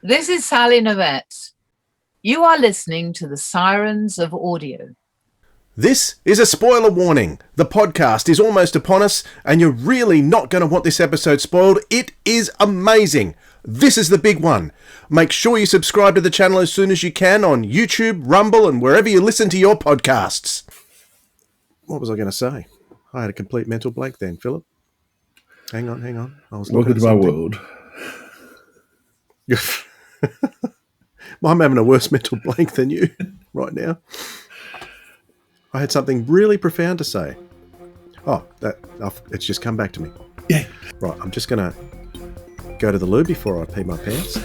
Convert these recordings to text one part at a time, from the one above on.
This is Sally Novette. You are listening to the Sirens of Audio. This is a spoiler warning. The podcast is almost upon us, and you're really not going to want this episode spoiled. It is amazing. This is the big one. Make sure you subscribe to the channel as soon as you can on YouTube, Rumble, and wherever you listen to your podcasts. What was I going to say? I had a complete mental blank then, Philip. Hang on. I was Welcome to my world. I'm having a worse mental blank than you right now. I had something really profound to say. Oh, it's just come back to me. Yeah. Right, I'm just going to go to the loo before I pee my pants.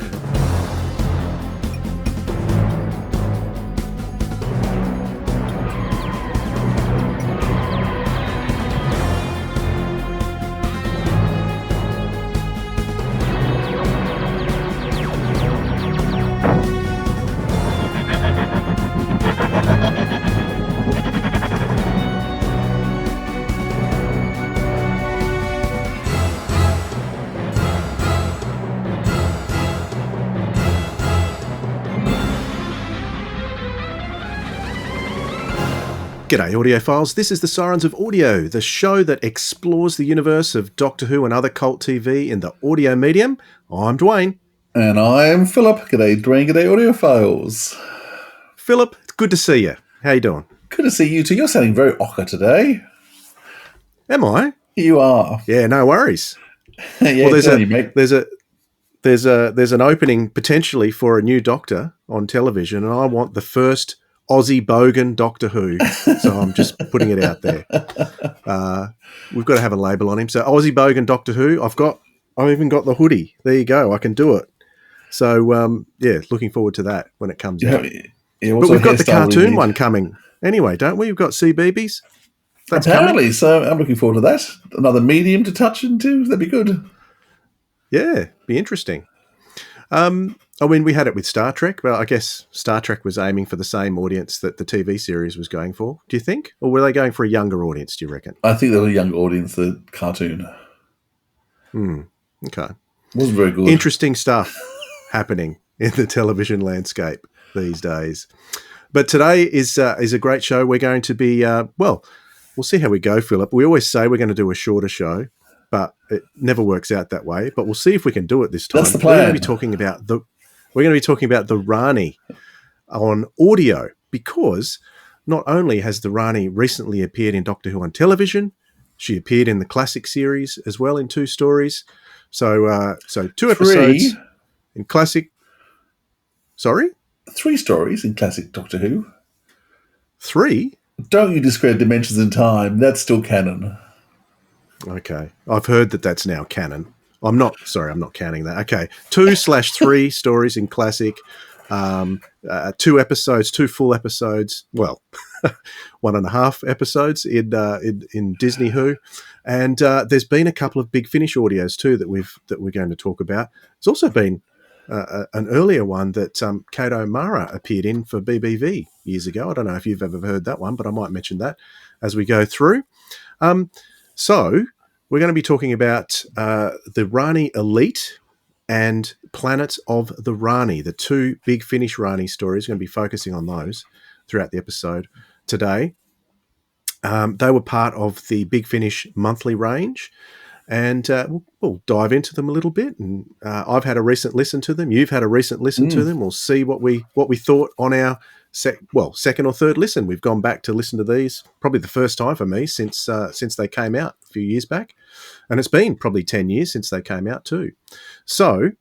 G'day audiophiles, this is the Sirens of Audio, the show that explores the universe of Doctor Who and other cult TV in the audio medium. I'm Dwayne. And I'm Philip. G'day Dwayne, g'day audiophiles. Philip, it's good to see you. How you doing? Good to see you too. You're sounding very ochre today. Am I? You are. Yeah, no worries. Yeah, well, there's an opening potentially for a new Doctor on television, and I want the first Aussie Bogan Doctor Who, so I'm just putting it out there. We've got to have a label on him. So Aussie Bogan Doctor Who. I've even got the hoodie. There you go. I can do it. So looking forward to that when it comes out. Yeah, but we've got the cartoon one coming anyway, don't we? We've got CBeebies. That's apparently coming. So I'm looking forward to that. Another medium to touch into. That'd be good. Yeah, be interesting. We had it with Star Trek, but I guess Star Trek was aiming for the same audience that the TV series was going for, do you think? Or were they going for a younger audience, do you reckon? I think there was a younger audience, the cartoon. Okay. Wasn't very good. Interesting stuff happening in the television landscape these days. But today is a great show. We're going to be, we'll see how we go, Philip. We always say we're going to do a shorter show, but it never works out that way. But we'll see if we can do it this time. That's the plan. We're going to be talking about the Rani on audio, because not only has the Rani recently appeared in Doctor Who on television, she appeared in the classic series as well in 2 stories. So 2 episodes in classic. Sorry? 3 stories in classic Doctor Who. 3? Don't you discredit Dimensions in Time. That's still canon. Okay. I've heard that that's now canon. I'm not counting that. Okay. 2/3 stories in classic, 2 episodes, 2 full episodes. Well, 1.5 episodes in Disney Who. And there's been a couple of Big Finish audios too that we're going to talk about. There's also been an earlier one that Kato Mara appeared in for BBV years ago. I don't know if you've ever heard that one, but I might mention that as we go through. So we're going to be talking about the Rani Elite and Planet of the Rani, the 2 Big Finish Rani stories. We're going to be focusing on those throughout the episode today. They were part of the Big Finish monthly range, and we'll dive into them a little bit. And I've had a recent listen to them. You've had a recent listen to them. We'll see what we thought on our second or third listen. We've gone back to listen to these, probably the first time for me since they came out a few years back, and it's been probably 10 years since they came out too. So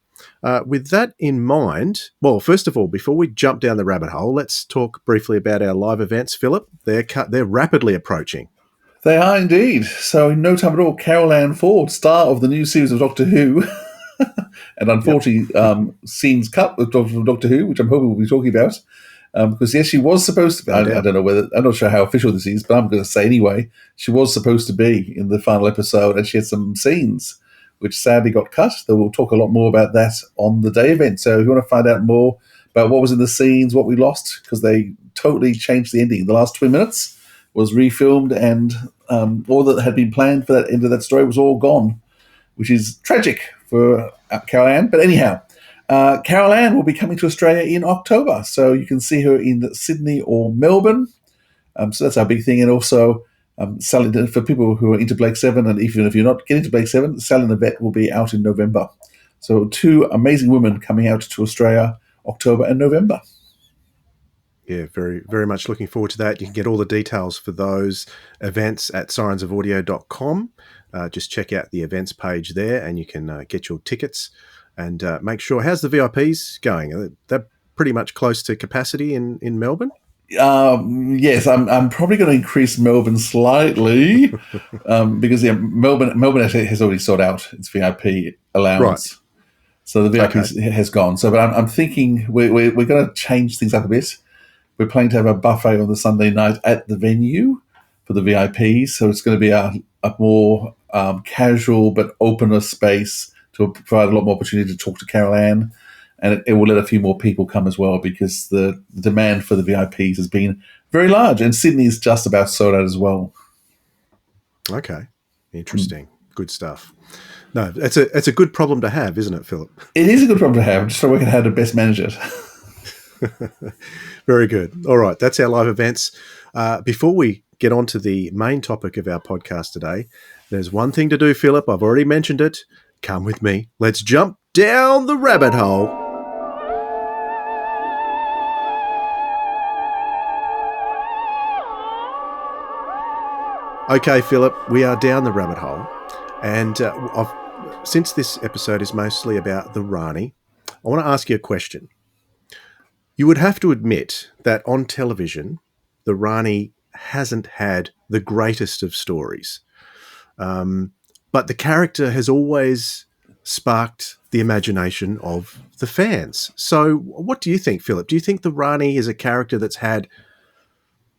with that in mind, well, first of all, before we jump down the rabbit hole, let's talk briefly about our live events, Philip. They're rapidly approaching. They are indeed. So in no time at all, Carol Ann Ford, star of the new series of Doctor Who, and unfortunately scenes cut of Doctor Who, which I'm hoping we'll be talking about, because yes, she was supposed to be, I don't know whether, I'm not sure how official this is, but I'm going to say anyway, she was supposed to be in the final episode, and she had some scenes which sadly got cut. Though we'll talk a lot more about that on the day event. So if you want to find out more about what was in the scenes, what we lost, because they totally changed the ending. The last 20 minutes was refilmed, and all that had been planned for that end of that story was all gone, which is tragic for Carol Ann. But anyhow, Carol Ann will be coming to Australia in October, so you can see her in Sydney or Melbourne. So that's our big thing. And also, Sally, for people who are into Blake 7, and even if you're not getting to Blake 7, Sally and the Vet will be out in November. So 2 amazing women coming out to Australia, October and November. Yeah, very, very much looking forward to that. You can get all the details for those events at sirensofaudio.com. Just check out the events page there and you can get your tickets and make sure. How's the VIPs going? They're pretty much close to capacity in Melbourne? Yes, I'm probably going to increase Melbourne slightly because Melbourne actually has already sold out its VIP allowance. Right. So the VIP has gone. So, but I'm thinking we're going to change things up a bit. We're planning to have a buffet on the Sunday night at the venue for the VIPs. So it's going to be a more casual but opener space to provide a lot more opportunity to talk to Carol Ann. And it will let a few more people come as well because the demand for the VIPs has been very large. And Sydney's just about sold out as well. Okay. Interesting. Good stuff. No, it's a good problem to have, isn't it, Philip? It is a good problem to have. I'm just trying to work out how to best manage it. Very good. All right. That's our live events. Before we get on to the main topic of our podcast today, there's one thing to do, Philip. I've already mentioned it. Come with me. Let's jump down the rabbit hole. Okay, Philip, we are down the rabbit hole. And since this episode is mostly about the Rani, I want to ask you a question. You would have to admit that on television, the Rani hasn't had the greatest of stories. But the character has always sparked the imagination of the fans. So what do you think, Philip? Do you think the Rani is a character that's had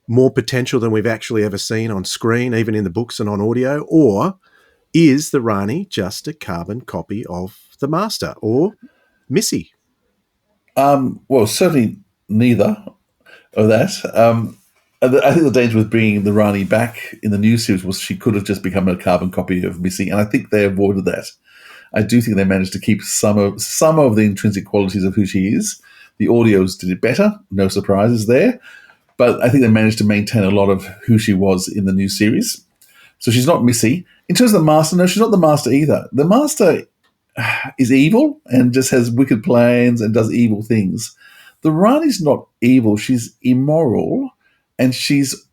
more potential than we've actually ever seen on screen, even in the books and on audio? Or is the Rani just a carbon copy of the Master or Missy? Well, certainly neither of that. I think the danger with bringing the Rani back in the new series was she could have just become a carbon copy of Missy, and I think they avoided that. I do think they managed to keep some of the intrinsic qualities of who she is. The audios did it better, no surprises there, but I think they managed to maintain a lot of who she was in the new series. So she's not Missy. In terms of the Master, no, she's not the Master either. The Master is evil and just has wicked plans and does evil things. The Rani's not evil. She's immoral, and she's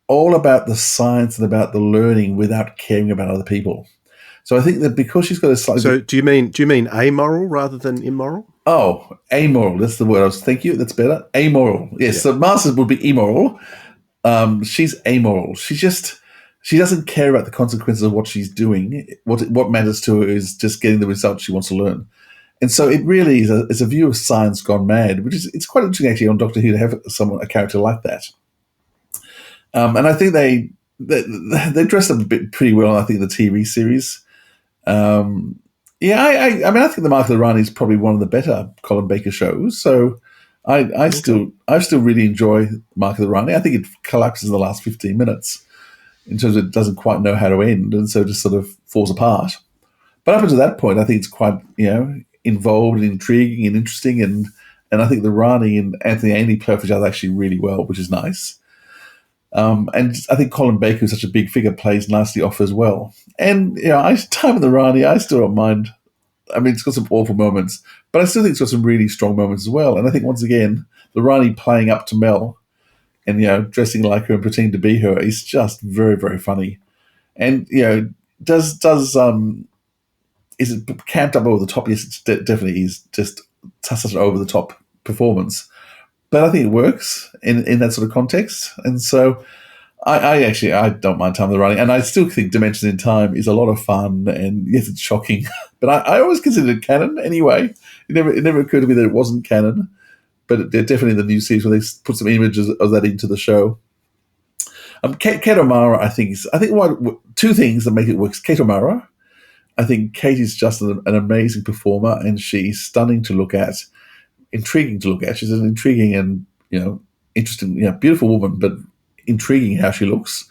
all about the science and about the learning without caring about other people. So I think that because she's got a slightly... So do you mean amoral rather than immoral? Oh, amoral. That's the word. Thank you. That's better. Amoral. Yes. Yeah. So Masters would be immoral. She's amoral. She doesn't care about the consequences of what she's doing. What matters to her is just getting the results she wants to learn. And so it really is a view of science gone mad, which is it's quite interesting actually on Doctor Who to have a character like that. And I think they dressed up a bit pretty well. I think the TV series. I mean, I think the Mark of the Rani is probably one of the better Colin Baker shows. So I still really enjoy Mark of the Rani. I think it collapses in the last 15 minutes in terms of it doesn't quite know how to end, and so just sort of falls apart. But up until that point, I think it's quite involved and intriguing and interesting, and I think the Rani and Anthony Ainley play off each other actually really well, which is nice. And I think Colin Baker, who's such a big figure, plays nicely off as well. And time in the Rani, I still don't mind. I mean, it's got some awful moments, but I still think it's got some really strong moments as well. And I think once again, the Rani playing up to Mel and dressing like her and pretending to be her is just very, very funny. And is it camped up over the top? Yes, it definitely is just such an over the top performance. But I think it works in that sort of context. And so I don't mind Time of the Running. And I still think Dimensions in Time is a lot of fun. And yes, it's shocking. But I always considered it canon anyway. It never occurred to me that it wasn't canon. But they're definitely in the new series where they put some images of that into the show. Kate O'Mara, I think two things that make it work. Kate O'Mara, I think Kate is just an amazing performer, and she's stunning to look at, intriguing to look at. She's an intriguing and interesting, beautiful woman, but intriguing how she looks.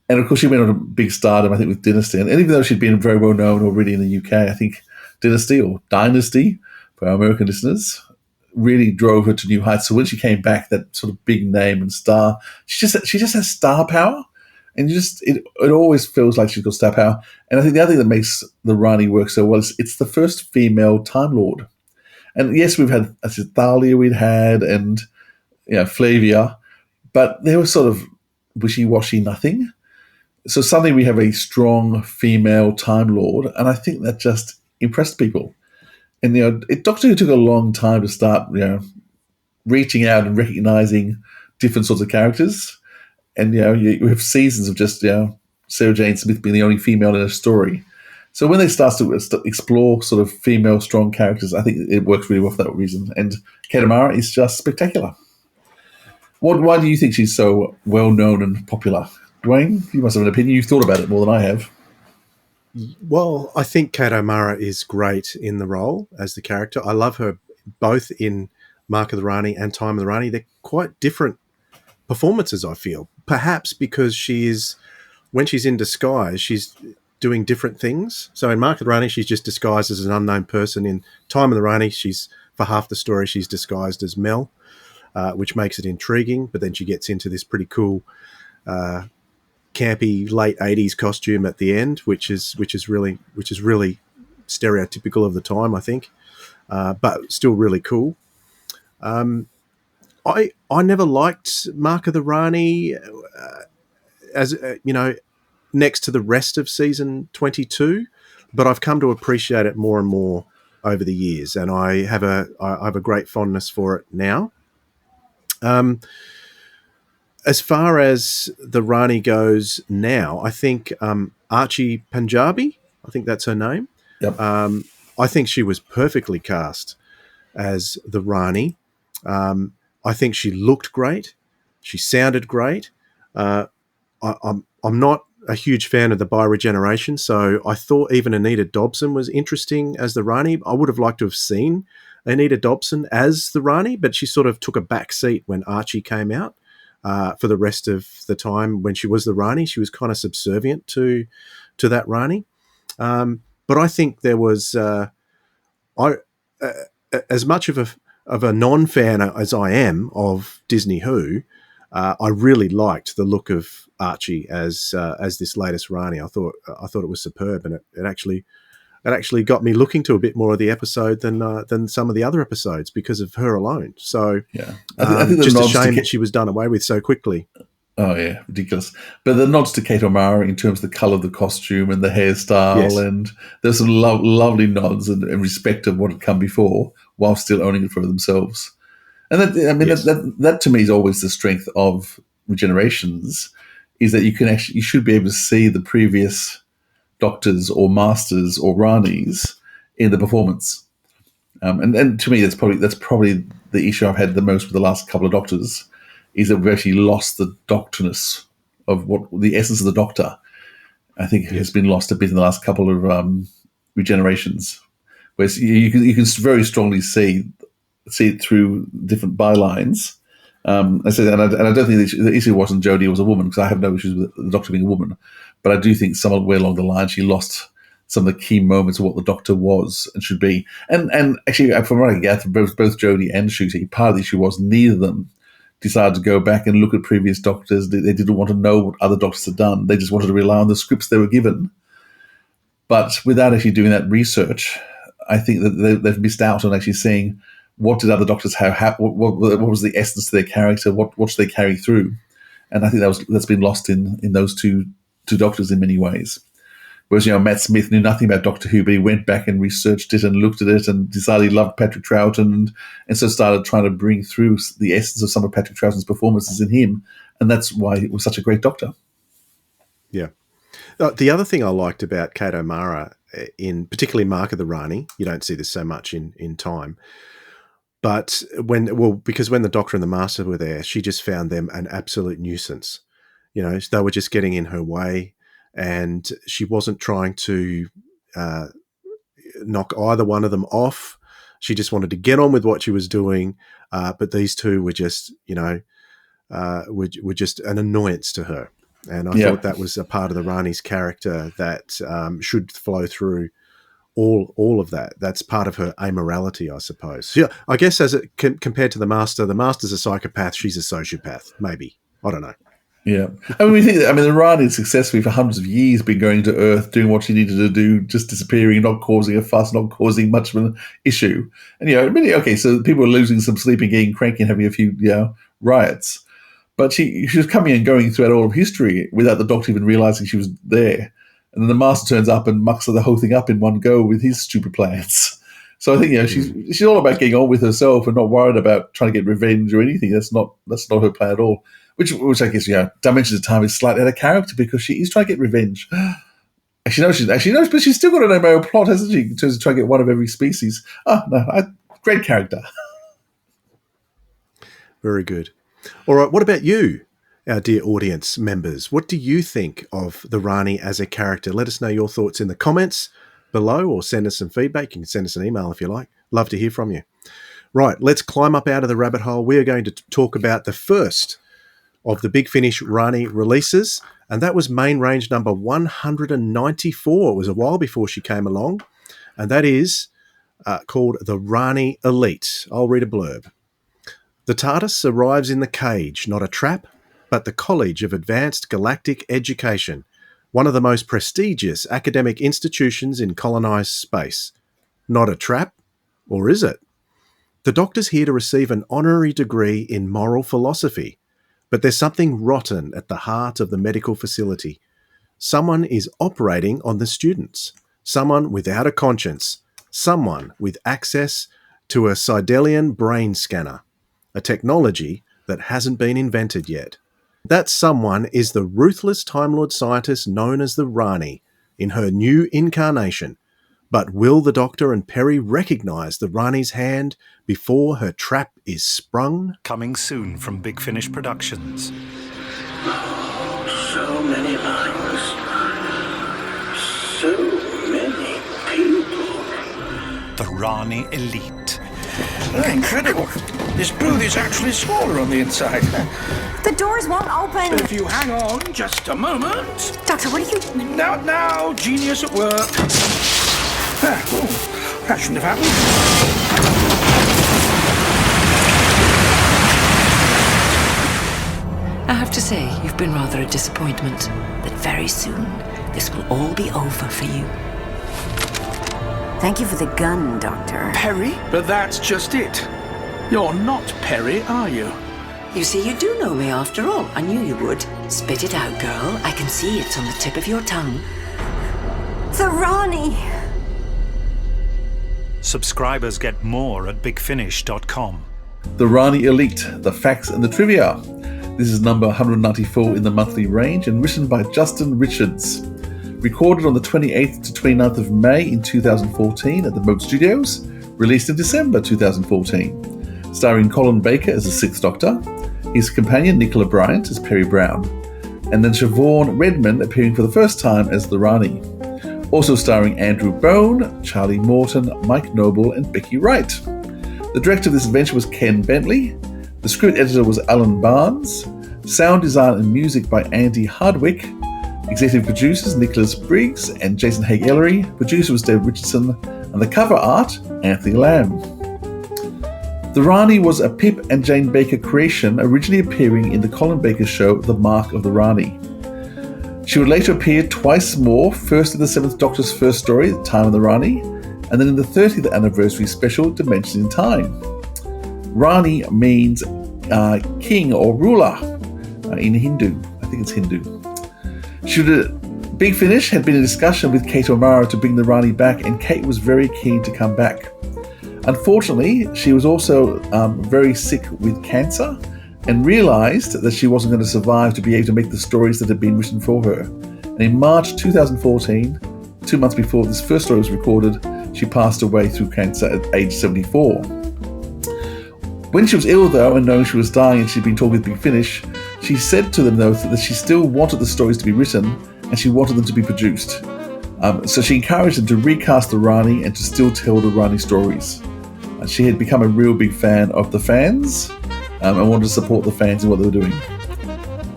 And of course, she went on a big stardom, I think, with Dynasty. And even though she'd been very well known already in the UK, I think Dynasty for our American listeners, really drove her to new heights. So when she came back, that sort of big name and star, she just has star power, and it always feels like she's got star power. And I think the other thing that makes the Rani work so well is it's the first female Time Lord. And yes, we've had Thalia, and Flavia, but they were sort of wishy-washy, nothing. So suddenly we have a strong female Time Lord, and I think that just impressed people. And Doctor Who took a long time to start, reaching out and recognizing different sorts of characters. And you have seasons of just Sarah Jane Smith being the only female in a story. So when they start to explore sort of female strong characters, I think it works really well for that reason. And Kate O'Mara is just spectacular. Why do you think she's so well known and popular, Dwayne? You must have an opinion. You've thought about it more than I have. Well, I think Kate O'Mara is great in the role as the character. I love her both in Mark of the Rani and Time of the Rani. They're quite different performances, I feel. Perhaps because when she's in disguise, she's doing different things. So in Mark of the Rani, she's just disguised as an unknown person. In Time of the Rani, for half the story, she's disguised as Mel, which makes it intriguing. But then she gets into this pretty cool campy late 80s costume at the end, which is really stereotypical of the time, I think, but still really cool. I never liked Mark of the Rani as next to the rest of season 22, but I've come to appreciate it more and more over the years, and I have a great fondness for it now. As far as the Rani goes now, I think Archie Punjabi, I think that's her name. Yep. I think she was perfectly cast as the Rani. I think she looked great. She sounded great. I'm not a huge fan of the bioregeneration, so I thought even Anita Dobson was interesting as the Rani. I would have liked to have seen Anita Dobson as the Rani, but she sort of took a back seat when Archie came out. For the rest of the time when she was the Rani, she was kind of subservient to that Rani. But I think there was as much of a non-fan as I am of Disney Who, I really liked the look of Archie as this latest Rani. I thought it was superb, and it actually got me looking to a bit more of the episode than some of the other episodes because of her alone. So yeah, I think just a shame that she was done away with so quickly. Oh yeah, ridiculous. But the nods to Kate O'Mara in terms of the colour of the costume and the hairstyle, yes. And there's some lovely nods and respect of what had come before, while still owning it for themselves. And that to me is always the strength of regenerations, is that you should be able to see the previous Doctors or Masters or Ranis in the performance. And to me, that's probably the issue I've had the most with the last couple of Doctors, is that we've actually lost the doctorness of what the essence of the Doctor. I think has been lost a bit in the last couple of regenerations, where you can very strongly see it through different bylines. I said, and I don't think the issue wasn't Jodie was a woman, because I have no issues with the Doctor being a woman, but I do think somewhere along the line she lost some of the key moments of what the Doctor was and should be. And actually, from what I gather, both Jodie and Ncuti, part of the issue was neither of them decided to go back and look at previous Doctors. They didn't want to know what other Doctors had done. They just wanted to rely on the scripts they were given. But without actually doing that research, I think that they've missed out on actually seeing what did other Doctors have, what was the essence to their character, what should they carry through. And I think that's been lost in those two Doctors in many ways. Whereas, Matt Smith knew nothing about Doctor Who, but he went back and researched it and looked at it and decided he loved Patrick Troughton and so started trying to bring through the essence of some of Patrick Troughton's performances in him. And that's why he was such a great Doctor. Yeah. The other thing I liked about Kate O'Mara, in particularly Mark of the Rani, you don't see this so much in Time, but because when the Doctor and the Master were there, she just found them an absolute nuisance. They were just getting in her way, and she wasn't trying to knock either one of them off. She just wanted to get on with what she was doing. But these two were just, were just an annoyance to her. And I thought that was a part of the Rani's character that should flow through all of that. That's part of her amorality, I suppose. Yeah, I guess as it compared to the Master's a psychopath. She's a sociopath, maybe. I don't know. Yeah. The Rani successfully for hundreds of years been going to Earth, doing what she needed to do, just disappearing, not causing a fuss, not causing much of an issue. And, okay, so people are losing some sleep and getting cranky and having a few, riots. But she was coming and going throughout all of history without the Doctor even realizing she was there. And then the Master turns up and mucks the whole thing up in one go with his stupid plans. So I think, she's all about getting on with herself and not worried about trying to get revenge or anything. That's not her plan at all. Which I guess, Dimensions of Time is slightly out of character because she is trying to get revenge. She knows, but she's still got an MO plot, hasn't she? In terms of trying to get one of every species. Great character. Very good. All right, what about you, our dear audience members? What do you think of the Rani as a character? Let us know your thoughts in the comments below or send us some feedback. You can send us an email if you like. Love to hear from you. Right, let's climb up out of the rabbit hole. We are going to talk about the first of the Big Finish Rani releases, and that was main range number 194. It was a while before she came along, and that is called the Rani Elite. I'll read a blurb. The TARDIS arrives in the cage, not a trap, but the College of Advanced Galactic Education, one of the most prestigious academic institutions in colonized space. Not a trap, or is it? The Doctor's here to receive an honorary degree in moral philosophy, but there's something rotten at the heart of the medical facility. Someone is operating on the students. Someone without a conscience. Someone with access to a Sidelian brain scanner, a technology that hasn't been invented yet. That someone is the ruthless Time Lord scientist known as the Rani in her new incarnation. But will the Doctor and Peri recognise the Rani's hand before her trap is sprung? Coming soon from Big Finish Productions. So many lines. So many people. The Rani Elite. Incredible. This booth is actually smaller on the inside. The doors won't open. If you hang on just a moment. Doctor, what are you... Now, genius at work. That shouldn't have happened. I have to say, you've been rather a disappointment. But very soon, this will all be over for you. Thank you for the gun, Doctor. Peri? But that's just it. You're not Peri, are you? You see, you do know me after all. I knew you would. Spit it out, girl. I can see it's on the tip of your tongue. The Rani! Subscribers get more at bigfinish.com. The Rani Elite, the facts and the trivia. This is number 194 in the monthly range and written by Justin Richards. Recorded on the 28th to 29th of May in 2014 at the Moat Studios. Released in December 2014. Starring Colin Baker as the Sixth Doctor. His companion Nicola Bryant as Peri Brown. And then Siobhan Redmond appearing for the first time as the Rani. Also starring Andrew Bone, Charlie Morton, Mike Noble and Becky Wright. The director of this adventure was Ken Bentley. The script editor was Alan Barnes. Sound design and music by Andy Hardwick. Executive producers Nicholas Briggs and Jason Haig-Ellery. Producer was Dave Richardson. And the cover art, Anthony Lamb. The Rani was a Pip and Jane Baker creation, originally appearing in the Colin Baker show The Mark of the Rani. She would later appear twice more, first in the 7th Doctor's first story, The Time of the Rani, and then in the 30th anniversary special, Dimensions in Time. Rani means king or ruler in Hindu. I think it's Hindu. Big Finish had been in discussion with Kate O'Mara to bring the Rani back, and Kate was very keen to come back. Unfortunately, she was also very sick with cancer and realised that she wasn't going to survive to be able to make the stories that had been written for her. And in March 2014, 2 months before this first story was recorded, she passed away through cancer at age 74. When she was ill, though, and knowing she was dying and she'd been talking with Big Finish, she said to them, though, that she still wanted the stories to be written and she wanted them to be produced. So she encouraged them to recast the Rani and to still tell the Rani stories. And she had become a real big fan of the fans and wanted to support the fans in what they were doing.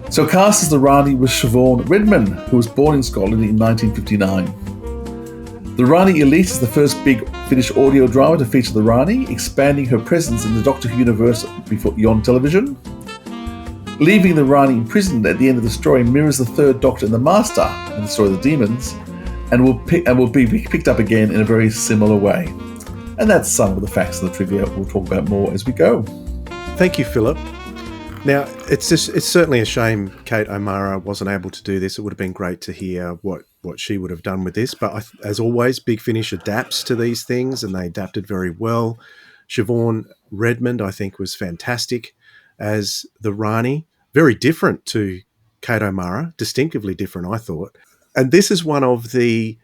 So cast as the Rani was Siobhan Redmond, who was born in Scotland in 1959. The Rani Elite is the first Big Finish audio drama to feature the Rani, expanding her presence in the Doctor Who universe beyond television. Leaving the Rani imprisoned at the end of the story mirrors the Third Doctor and the Master in the story of the Demons, and will be picked up again in a very similar way. And that's some of the facts and the trivia. We'll talk about more as we go. Thank you, Philip. Now, it's certainly a shame Kate O'Mara wasn't able to do this. It would have been great to hear what she would have done with this. But as always, Big Finish adapts to these things, and they adapted very well. Siobhan Redmond, I think, was fantastic as the Rani. Very different to Kate O'Mara, distinctively different, I thought. And this is one of the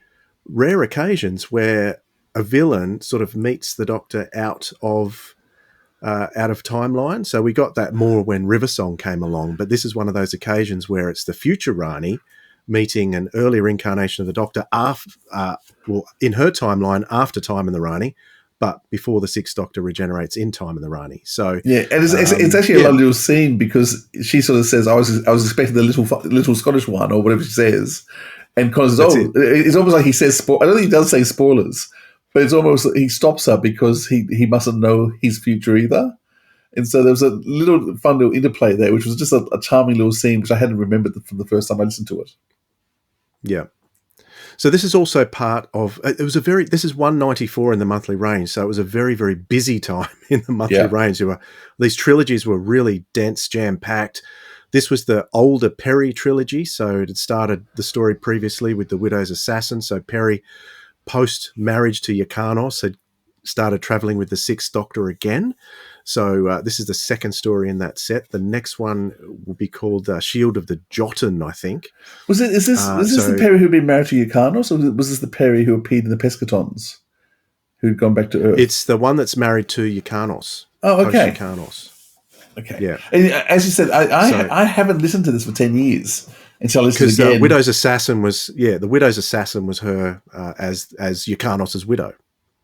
rare occasions where a villain sort of meets the Doctor out of timeline. So we got that more when Riversong came along, but this is one of those occasions where it's the future Rani meeting an earlier incarnation of the Doctor in her timeline after Time in the Rani, but before the Sixth Doctor regenerates in Time in the Rani. So yeah, and it's actually a lovely little scene because she sort of says, "I was expecting the little Scottish one," or whatever she says, and because it's almost like he says, I don't think he does say spoilers. But it's almost he stops her because he mustn't know his future either. And so there was a little fun little interplay there, which was just a charming little scene, which I hadn't remembered from the first time I listened to it. Yeah. So this is also part of, this is 194 in the monthly range. So it was a very, very busy time in the monthly range. These trilogies were really dense, jam-packed. This was the older Peri trilogy. So it had started the story previously with the Widow's Assassin. So Peri, post-marriage to Yakanos, had started travelling with the Sixth Doctor again. So this is the second story in that set. The next one will be called Shield of the Jotun, I think. Is this the Peri who'd been married to Yakanos, or was this the Peri who appeared in the Pescatons, who'd gone back to Earth? It's the one that's married to Yakanos. Oh, okay. Yakanos. Okay. Yeah. And as you said, I haven't listened to this for 10 years. Until I listened again. Because the Widow's Assassin was her as Yakanos' widow.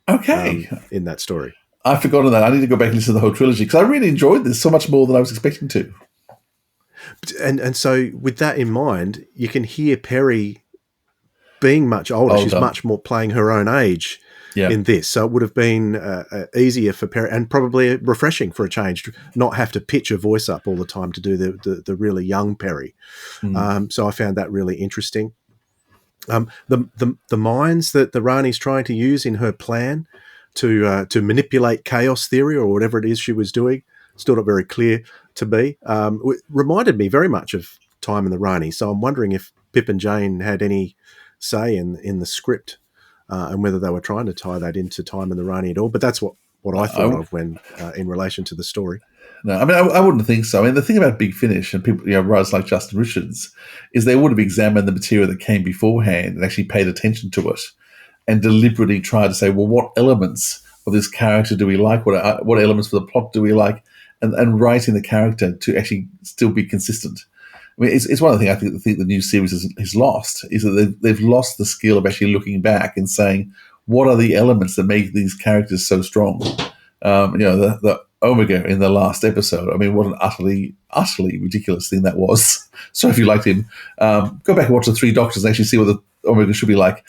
Okay. In that story. I've forgotten that. I need to go back and listen to the whole trilogy because I really enjoyed this so much more than I was expecting to. And so with that in mind, you can hear Peri being much older. She's much more playing her own age in this. So it would have been easier for Peri and probably refreshing for a change, not have to pitch her voice up all the time to do the really young Peri. So I found that really interesting. The minds that the Rani's trying to use in her plan to manipulate chaos theory or whatever it is she was doing, still not very clear to me. It reminded me very much of Time in the Rani. So I'm wondering if Pip and Jane had any say in the script and whether they were trying to tie that into Time in the Rani at all. But that's what I thought of when in relation to the story. No, I mean, I wouldn't think so. I mean, the thing about Big Finish and people, writers like Justin Richards, is they would have examined the material that came beforehand and actually paid attention to it and deliberately tried to say, well, what elements of this character do we like? What elements for the plot do we like? And writing the character to actually still be consistent. I mean, it's one of the things I think the new series has lost, is that they've lost the skill of actually looking back and saying, what are the elements that make these characters so strong? The Omega in the last episode. I mean, what an utterly, utterly ridiculous thing that was. So if you liked him, go back and watch the Three Doctors and actually see what the Omega should be like.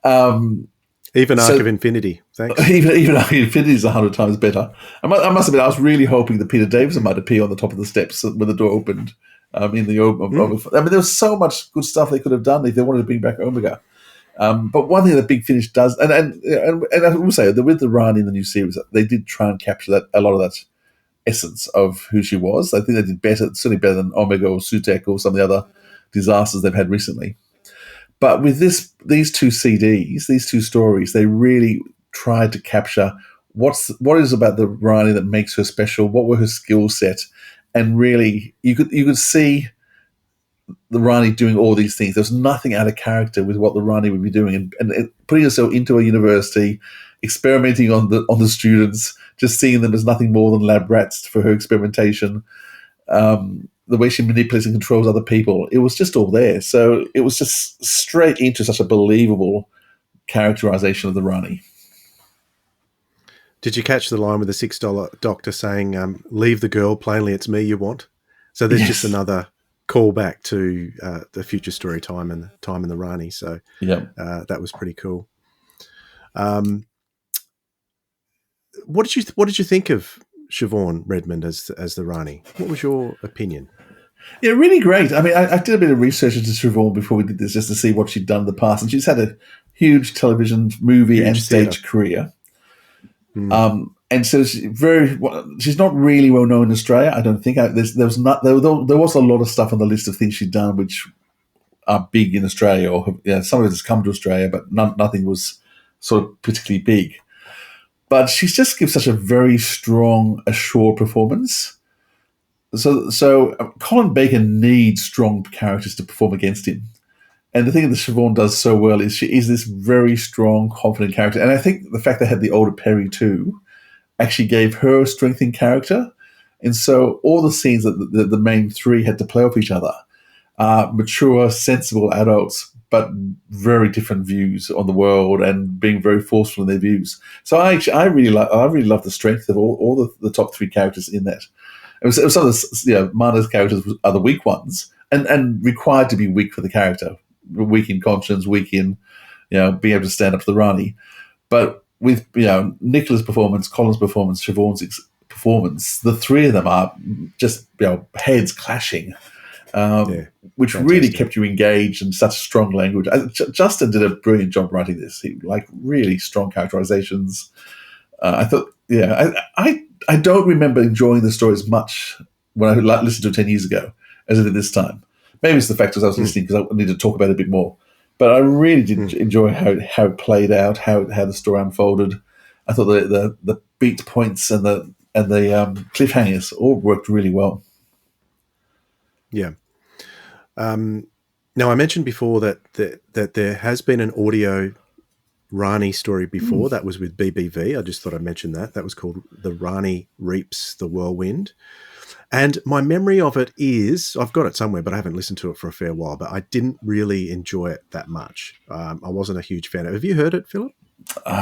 Even Arc of Infinity. Thanks. Even Arc of Infinity is 100 times better. I must admit, I was really hoping that Peter Davison might appear on the top of the steps when the door opened. I mean, there was so much good stuff they could have done if they wanted to bring back Omega. But one thing that Big Finish does, and I will say that with the Rani in the new series, they did try and capture a lot of that essence of who she was. I think they did better, certainly better than Omega or Sutek or some of the other disasters they've had recently. But with these two CDs, these two stories, they really tried to capture what is about the Rani that makes her special, what were her skill set, and really you could see the Rani doing all these things. There's nothing out of character with what the Rani would be doing, and putting herself into a university, experimenting on the students, just seeing them as nothing more than lab rats for her experimentation. The way she manipulates and controls other people, it was just all there. So it was just straight into such a believable characterization of the Rani. Did you catch the line with the Sixth Doctor saying, leave the girl, plainly it's me you want? So there's just another callback to the future story Time in the Rani. So that was pretty cool. What did you think of Siobhan Redmond as the Rani? What was your opinion? Yeah, really great. I mean, I did a bit of research into Siobhan before we did this just to see what she'd done in the past, and she's had a huge television, movie, and stage career. And so she's not really well known in Australia. I don't think there was a lot of stuff on the list of things she'd done which are big in Australia, or some of it has come to Australia, but nothing was sort of particularly big. But she just gives such a very strong, assured performance. So Colin Baker needs strong characters to perform against him. And the thing that Siobhan does so well is she is this very strong, confident character. And I think the fact they had the older Peri too actually gave her strength in character. And so all the scenes that the main three had to play off each other are mature, sensible adults, but very different views on the world and being very forceful in their views. So I really love the strength of all the top three characters in that. It was some of the Mana's characters are the weak ones and required to be weak for the character, weak in conscience, weak in being able to stand up to the Rani. But with Nicola's performance, Colin's performance, Siobhan's performance, the three of them are just heads clashing, which fantastic. Really kept you engaged in such strong language. Justin did a brilliant job writing this. He really strong characterizations. I thought, I don't remember enjoying the story as much when I listened to it 10 years ago as I did this time. Maybe it's the fact that I was listening because I needed to talk about it a bit more. But I really did enjoy how it played out, how the story unfolded. I thought the beat points and the cliffhangers all worked really well. Yeah. Now I mentioned before that there has been an audio Rani story before. That was with BBV. I just thought I'd mention that. That was called The Rani Reaps the Whirlwind. And my memory of it is, I've got it somewhere, but I haven't listened to it for a fair while, but I didn't really enjoy it that much. I wasn't a huge fan of it. Have you heard it, Philip?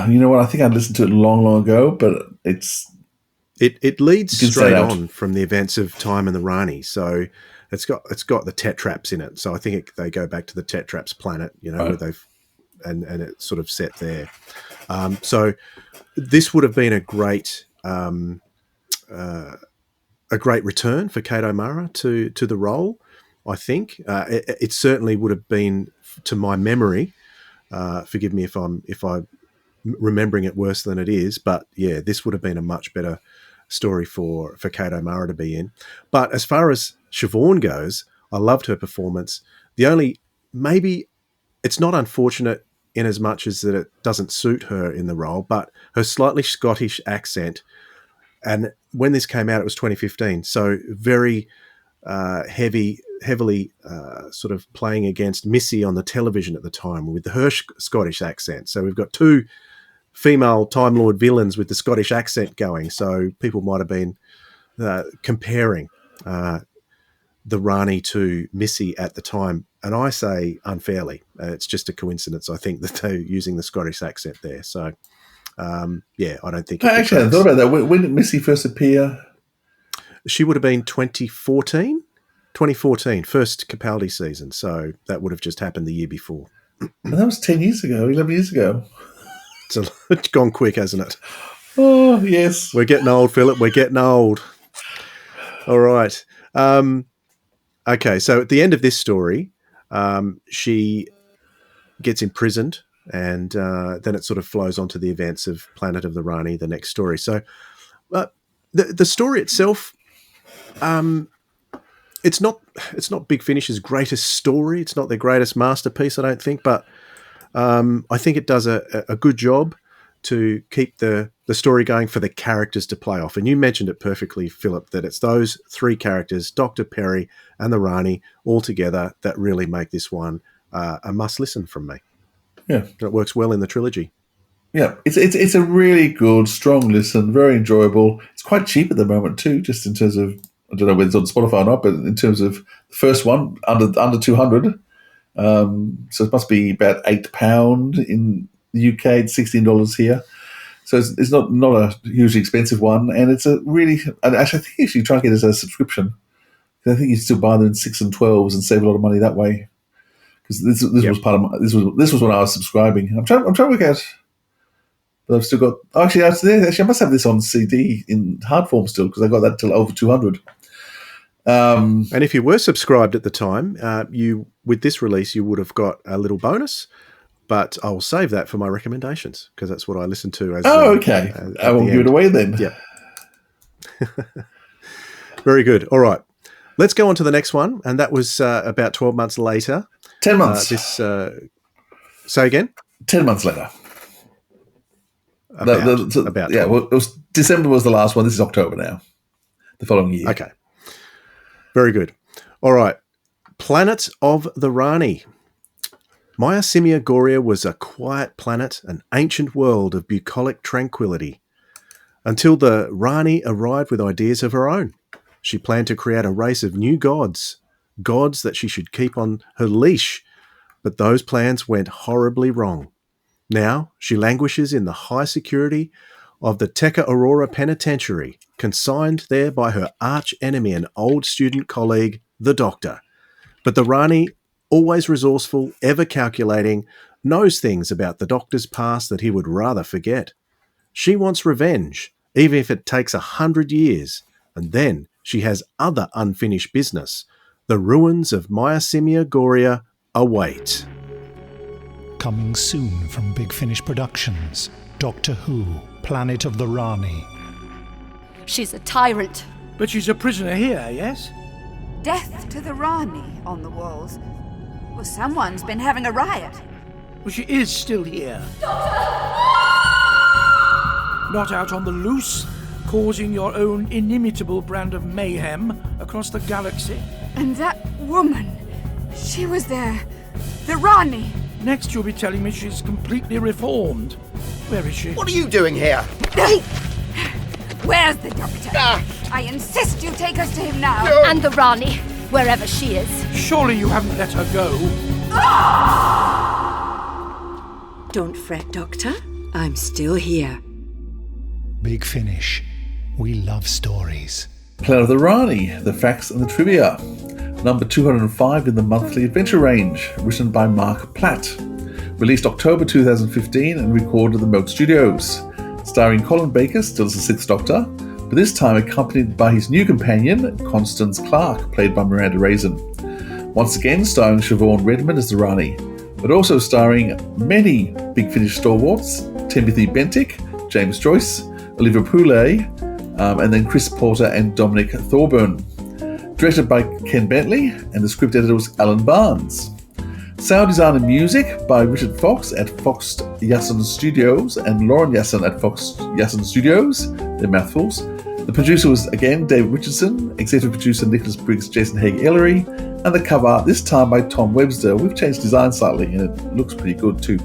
You know what? I think I listened to it long, long ago, but it leads straight on from the events of Time and the Rani. So it's got the Tetraps in it. So I think they go back to the Tetraps planet, where they've and it's sort of set there. So this would have been a great return for Kate O'Mara to the role. I think it certainly would have been, to my memory. Forgive me if I'm remembering it worse than it is, but yeah, this would have been a much better story for Kate O'Mara to be in. But as far as Siobhan goes, I loved her performance. Maybe it's not unfortunate in as much as that it doesn't suit her in the role, but her slightly Scottish accent. And when this came out, it was 2015, so very heavily sort of playing against Missy on the television at the time with her Scottish accent. So we've got two female Time Lord villains with the Scottish accent going. So people might have been comparing the Rani to Missy at the time. And I say unfairly. It's just a coincidence, I think, that they're using the Scottish accent there. So, I don't think... I hadn't thought about that. When did Missy first appear? She would have been 2014, first Capaldi season. So that would have just happened the year before. And that was 10 years ago, 11 years ago. It's gone quick, hasn't it? Oh, yes. We're getting old, Philip. We're getting old. All right. Okay, so at the end of this story, she gets imprisoned, and then it sort of flows onto the events of Planet of the Rani, the next story. So the story itself, it's not Big Finish's greatest story. It's not their greatest masterpiece, I don't think, but I think it does a good job to keep the story going for the characters to play off. And you mentioned it perfectly, Philip, that it's those three characters, Dr. Peri and the Rani, all together that really make this one a must-listen from me. Yeah. It works well in the trilogy. Yeah, it's a really good, strong listen, very enjoyable. It's quite cheap at the moment too, just in terms of, I don't know whether it's on Spotify or not, but in terms of the first one, under 200. So it must be about £8 in the UK, it's $16 here. So it's not a hugely expensive one, and it's a really, and actually I think you should try and get it as a subscription. I think you still buy them in 6 and 12s and save a lot of money that way. Because this was part of this was when I was subscribing. I'm trying to work out. But I've still got... Actually, I must have this on CD in hard form still, because I got that till over 200. And if you were subscribed at the time, with this release, you would have got a little bonus. But I'll save that for my recommendations, because that's what I listen to. Okay. I won't give it away then. Yeah. Very good. All right. Let's go on to the next one. And that was about 12 months later. 10 months. Say again? 10 months later. About well, December was the last one. This is October now. The following year. Okay. Very good. All right. Planet of the Rani. Maya Simia Goria was a quiet planet, an ancient world of bucolic tranquility. Until the Rani arrived with ideas of her own. She planned to create a race of new gods that she should keep on her leash. But those plans went horribly wrong. Now she languishes in the high security of the Teka Aurora Penitentiary, consigned there by her arch enemy and old student colleague, the Doctor. But the Rani, always resourceful, ever calculating, knows things about the Doctor's past that he would rather forget. She wants revenge, even if it takes 100 years, and then she has other unfinished business. The ruins of Maya Simia Goria await. Coming soon from Big Finish Productions, Doctor Who, Planet of the Rani. She's a tyrant. But she's a prisoner here, yes? Death to the Rani on the walls. Well, someone's been having a riot. Well, she is still here. Not out on the loose, causing your own inimitable brand of mayhem across the galaxy. And that woman, she was there. The Rani. Next you'll be telling me she's completely reformed. Where is she? What are you doing here? Where's the Doctor? I insist you take us to him now. No. And the Rani, wherever she is. Surely you haven't let her go. Don't fret, Doctor. I'm still here. Big Finish. We love stories. Planet of the Rani, the facts and the trivia. Number 205 in the monthly adventure range, written by Mark Platt. Released October 2015 and recorded at the Moat Studios. Starring Colin Baker, still as the Sixth Doctor, but this time accompanied by his new companion, Constance Clarke, played by Miranda Rae. Once again starring Siobhan Redmond as the Rani, but also starring many Big Finish stalwarts, Timothy Bentinck, James Joyce, Olivia Pulle, and then Chris Porter and Dominic Thorburn. Directed by Ken Bentley, and the script editor was Alan Barnes. Sound design and music by Richard Fox at Fox Yassin Studios and Lauren Yassin at Fox Yassin Studios. They're mouthfuls. The producer was again David Richardson, executive producer Nicholas Briggs, Jason Haig-Ellery, and the cover art this time by Tom Webster. We've changed design slightly and it looks pretty good too.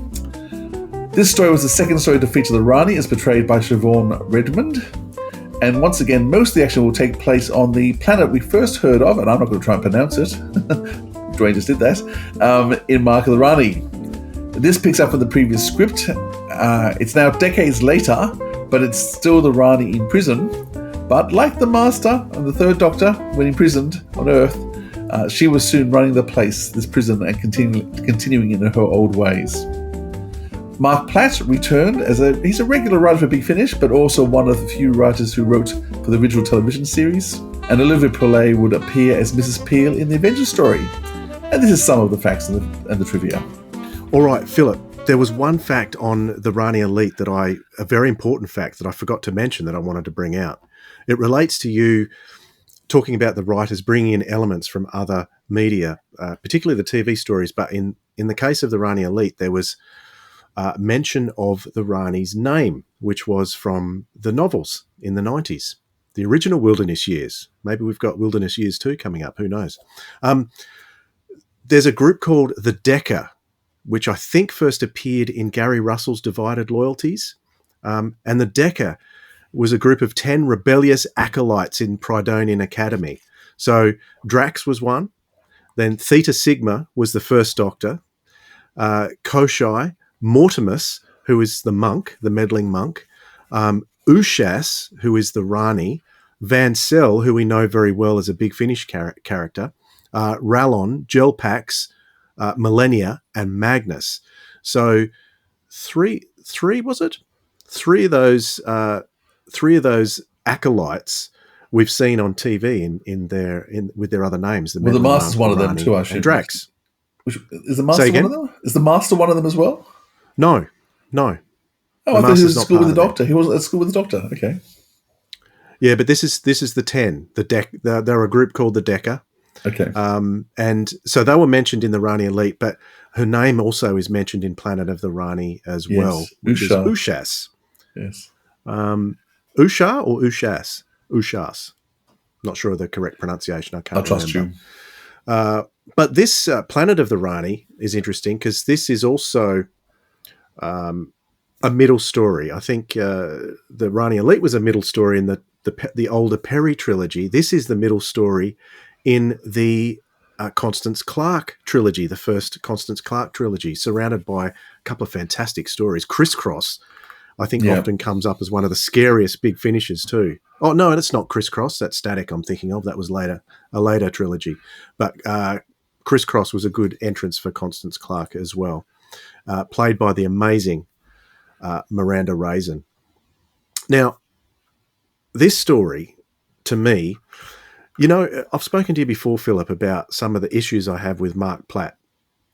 This story was the second story to feature the Rani as portrayed by Siobhan Redmond. And once again, most of the action will take place on the planet we first heard of, and I'm not going to try and pronounce it. Dwayne just did that, in Mark of the Rani. This picks up from the previous script. It's now decades later, but it's still the Rani in prison. But like the Master and the Third Doctor, when imprisoned on Earth, she was soon running the place, this prison, and continuing in her old ways. Mark Platt returned he's a regular writer for Big Finish, but also one of the few writers who wrote for the original television series. And Olivia Pulle would appear as Mrs. Peel in the Avengers story. And this is some of the facts and the trivia. All right, Philip, there was one fact on the Rani Elite a very important fact that I forgot to mention that I wanted to bring out. It relates to you talking about the writers bringing in elements from other media, particularly the TV stories. But in the case of the Rani Elite, there was mention of the Rani's name, which was from the novels in the 90s, the original Wilderness Years. Maybe we've got Wilderness Years 2 coming up, who knows. There's a group called the Decca, which I think first appeared in Gary Russell's Divided Loyalties. And the Decca was a group of 10 rebellious acolytes in Prydonian Academy. So Drax was one, then Theta Sigma was the first Doctor, Koshai, Mortimus, who is the monk, the meddling monk, Ushas, who is the Rani, Van Sel, who we know very well as a Big Finish character, Rallon, Gelpax, Millennia, and Magnus. So three was it? three of those acolytes we've seen on TV with their other names. Well, the Master's one of them too, I and assume. Drax. Is the Master one of them? Is the Master one of them as well? No. Oh, I thought he was at school with the Doctor. He wasn't at school with the Doctor. Okay. Yeah, but this is the 10. They're a group called the Decker. Okay. And so they were mentioned in the Rani Elite, but her name also is mentioned in Planet of the Rani as well, which is Ushas. Yes. Usha or Ushas? Ushas. Not sure of the correct pronunciation. I can't remember. Trust you. But this Planet of the Rani is interesting because this is also a middle story. I think the Rani Elite was a middle story in the older Peri trilogy. This is the middle story in the Constance Clarke trilogy, the first Constance Clarke trilogy, surrounded by a couple of fantastic stories. Crisscross, I think, often comes up as one of the scariest big finishes too. Oh, no, it's not Crisscross. That's Static I'm thinking of. That was a later trilogy. But Crisscross was a good entrance for Constance Clarke as well, played by the amazing Miranda Rae. Now, this story, to me, I've spoken to you before, Philip, about some of the issues I have with Mark Platt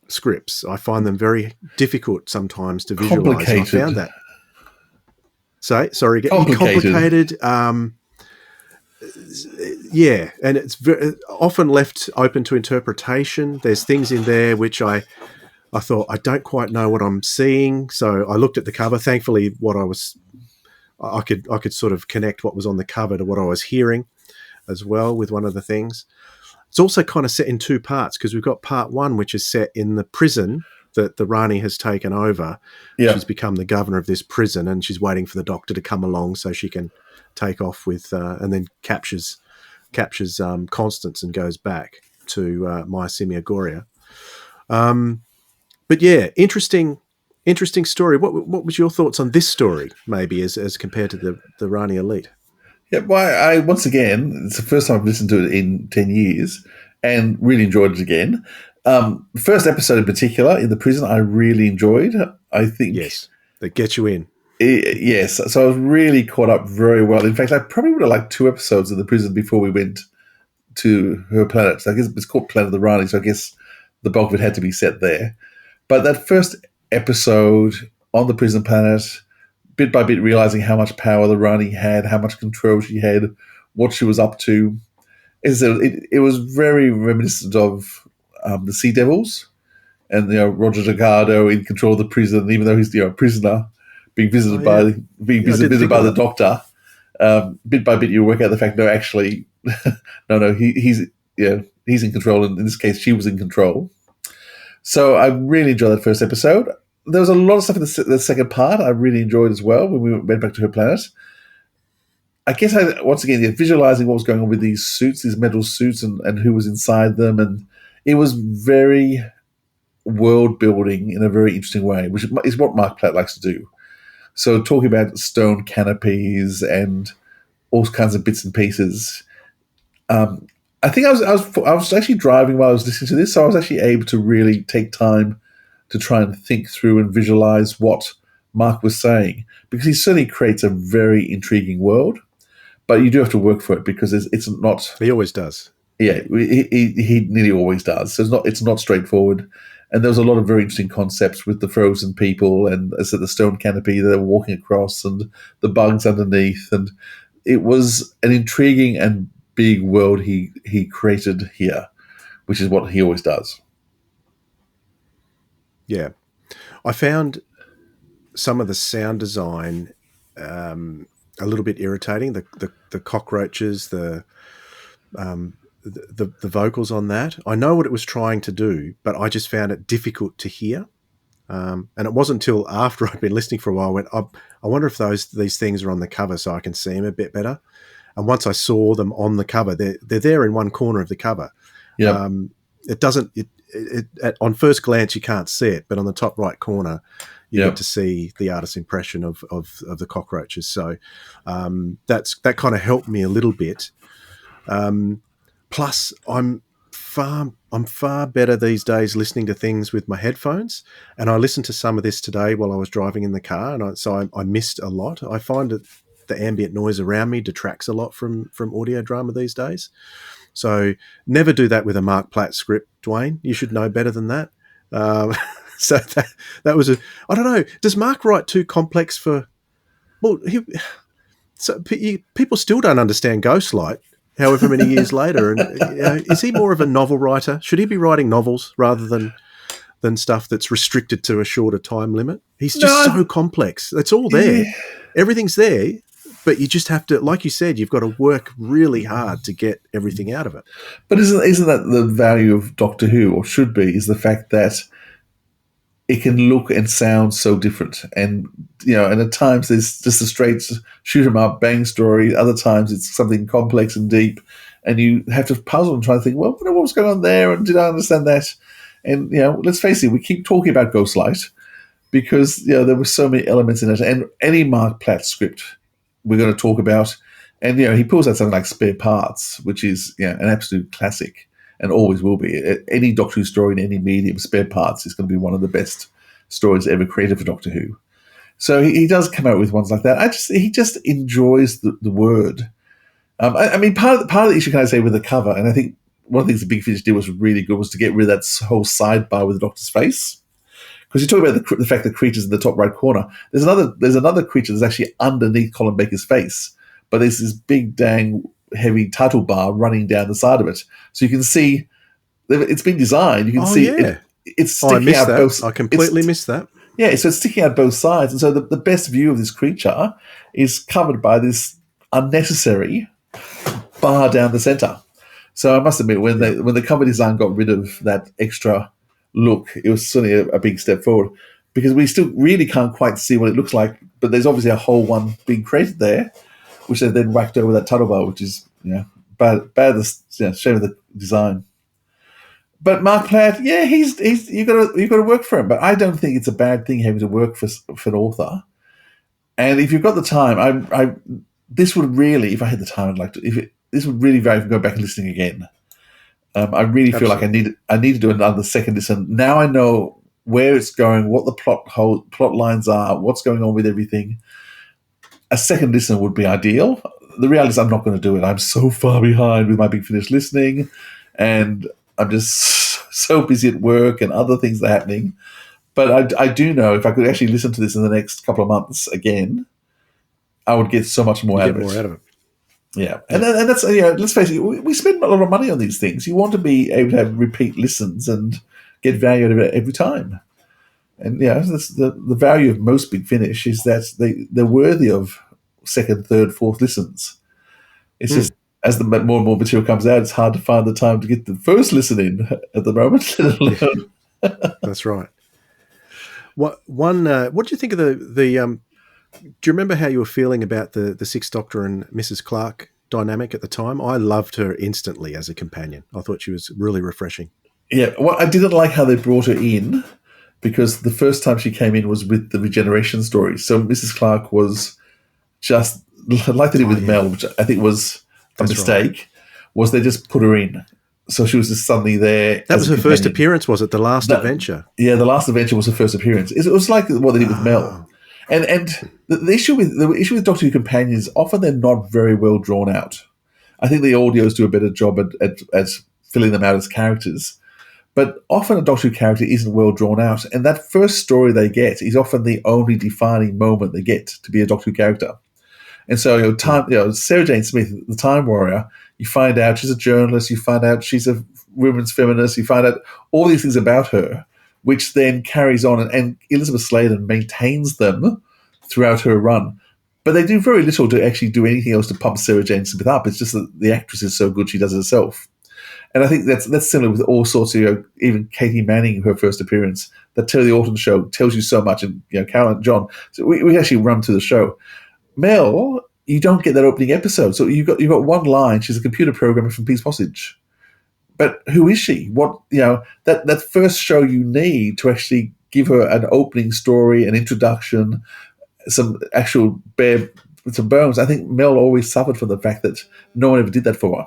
scripts. I find them very difficult sometimes to visualize. I found that. Sorry, complicated. Yeah, and it's often left open to interpretation. There's things in there which I thought, I don't quite know what I'm seeing. So I looked at the cover. Thankfully, I could sort of connect what was on the cover to what I was hearing as well with one of the things. It's also kind of set in two parts because we've got part one, which is set in the prison that the Rani has taken over. Yeah. She's become the governor of this prison and she's waiting for the Doctor to come along so she can take off with, and then captures Constance and goes back to Mycemia Goria. But yeah, interesting story. What was your thoughts on this story, maybe, as compared to the Rani Elite? Yeah, well, once again, it's the first time I've listened to it in 10 years and really enjoyed it again. The first episode in particular, in the prison, I really enjoyed. I think... Yes, that gets you in. Yes, so I was really caught up very well. In fact, I probably would have liked 2 episodes in the prison before we went to her planet. So I guess it's called Planet of the Rani, so I guess the bulk of it had to be set there. But that first episode on the prison planet, bit by bit realizing how much power the Rani had, how much control she had, what she was up to. It was very reminiscent of the Sea Devils and Roger Delgado in control of the prison, even though he's a prisoner being visited by the Doctor. Bit by bit, you work out the fact, no, actually, he's in control, and in this case, she was in control. So I really enjoyed that first episode. There was a lot of stuff in the second part I really enjoyed as well when we went back to her planet. I guess once again, visualizing what was going on with these suits, these metal suits, and who was inside them, and it was very world building in a very interesting way, which is what Mark Platt likes to do. So talking about stone canopies and all kinds of bits and pieces. I think I was actually driving while I was listening to this, so I was actually able to really take time to try and think through and visualize what Mark was saying, because he certainly creates a very intriguing world, but you do have to work for it because it's not. He always does. Yeah, he nearly always does. So it's not straightforward, and there was a lot of very interesting concepts with the frozen people and as the stone canopy that they were walking across and the bugs underneath, and it was an intriguing and big world he created here, which is what he always does. Yeah. I found some of the sound design a little bit irritating. The cockroaches, the vocals on that. I know what it was trying to do, but I just found it difficult to hear. And it wasn't until after I'd been listening for a while I went, I wonder if these things are on the cover so I can see them a bit better. And once I saw them on the cover, they're there in one corner of the cover. Yeah. It doesn't. On first glance, you can't see it, but on the top right corner, you get to see the artist's impression of the cockroaches. So that kind of helped me a little bit. Plus, I'm far better these days listening to things with my headphones, and I listened to some of this today while I was driving in the car, and I missed a lot. I find that the ambient noise around me detracts a lot from audio drama these days. So never do that with a Mark Platt script, Dwayne. You should know better than that. So that was I don't know. Does Mark write too complex for? Well, people still don't understand Ghostlight, however many years later. And is he more of a novel writer? Should he be writing novels rather than stuff that's restricted to a shorter time limit? He's just so complex. It's all there. Yeah. Everything's there, but you just have to, like you said, you've got to work really hard to get everything out of it. But isn't that the value of Doctor Who, or should be, is the fact that it can look and sound so different. And, and at times there's just a straight shoot 'em up, bang story. Other times it's something complex and deep. And you have to puzzle and try to think, well, what was going on there? And did I understand that? And, let's face it, we keep talking about Ghostlight because, there were so many elements in it. And any Mark Platt script we're going to talk about. And, he pulls out something like Spare Parts, which is, an absolute classic. And always will be. Any Doctor Who story in any medium, Spare Parts is going to be one of the best stories ever created for Doctor Who. So he does come out with ones like that. He just enjoys the word. I mean, part of the issue, can I say, with the cover, and I think one of the things the Big Finish did was really good, was to get rid of that whole sidebar with the Doctor's face. Because you talk about the fact that creature's in the top right corner. There's another creature that's actually underneath Colin Baker's face, but there's this big dang heavy title bar running down the side of it, so you can see it's been designed. You can see it's sticking out both. I completely missed that. Yeah, so it's sticking out both sides, and so the best view of this creature is covered by this unnecessary bar down the center. So I must admit, when the cover design got rid of that extra look, it was certainly a big step forward, because we still really can't quite see what it looks like, but there's obviously a whole one being created there, which they then whacked over that tunnel bar, which is bad. Shame of the design. But Mark Platt, you got to work for him. But I don't think it's a bad thing having to work for an author. And if you've got the time, this would really, if I had the time, I'd like to. This would really vary from going back and listening again. I really feel like I need to do another second listen. Now I know where it's going, what the plot lines are, what's going on with everything. A second listen would be ideal. The reality is I'm not going to do it. I'm so far behind with my Big Finish listening, and I'm just so busy at work and other things that are happening. But I do know if I could actually listen to this in the next couple of months again, I would get so much more out of it. Yeah. And that's, let's face it, we spend a lot of money on these things. You want to be able to have repeat listens and get value out of it every time. And that's the value of most Big Finish is that they're worthy of second, third, fourth listens. It's just as the more and more material comes out, it's hard to find the time to get the first listen in at the moment. That's right. What do you think of the? Do you remember how you were feeling about the Sixth Doctor and Mrs. Clarke dynamic at the time? I loved her instantly as a companion. I thought she was really refreshing. Yeah, well, I didn't like how they brought her in, because the first time she came in was with the regeneration story. So Mrs. Clarke was just like they did with Mel, which I think was a mistake, was they just put her in. So she was just suddenly there. That was her first appearance, was it? The Last Adventure? Yeah, The Last Adventure was her first appearance. It was like what they did with Mel. And the issue with Doctor Who companions, often they're not very well drawn out. I think the audios do a better job at filling them out as characters. But often a Doctor Who character isn't well drawn out, and that first story they get is often the only defining moment they get to be a Doctor Who character. And so, Sarah Jane Smith, the Time Warrior, you find out she's a journalist, you find out she's a women's feminist, you find out all these things about her, which then carries on, and Elizabeth Sladen maintains them throughout her run. But they do very little to actually do anything else to pump Sarah Jane Smith up. It's just that the actress is so good she does it herself. And I think that's similar with all sorts of, even Katie Manning, her first appearance, that Terry Orton show tells you so much, and Carol and John. So we actually run to the show. Mel, you don't get that opening episode. So you've got one line. She's a computer programmer from Peace Postage. But who is she? What that first show you need to actually give her an opening story, an introduction, some actual bare some bones. I think Mel always suffered from the fact that no one ever did that for her.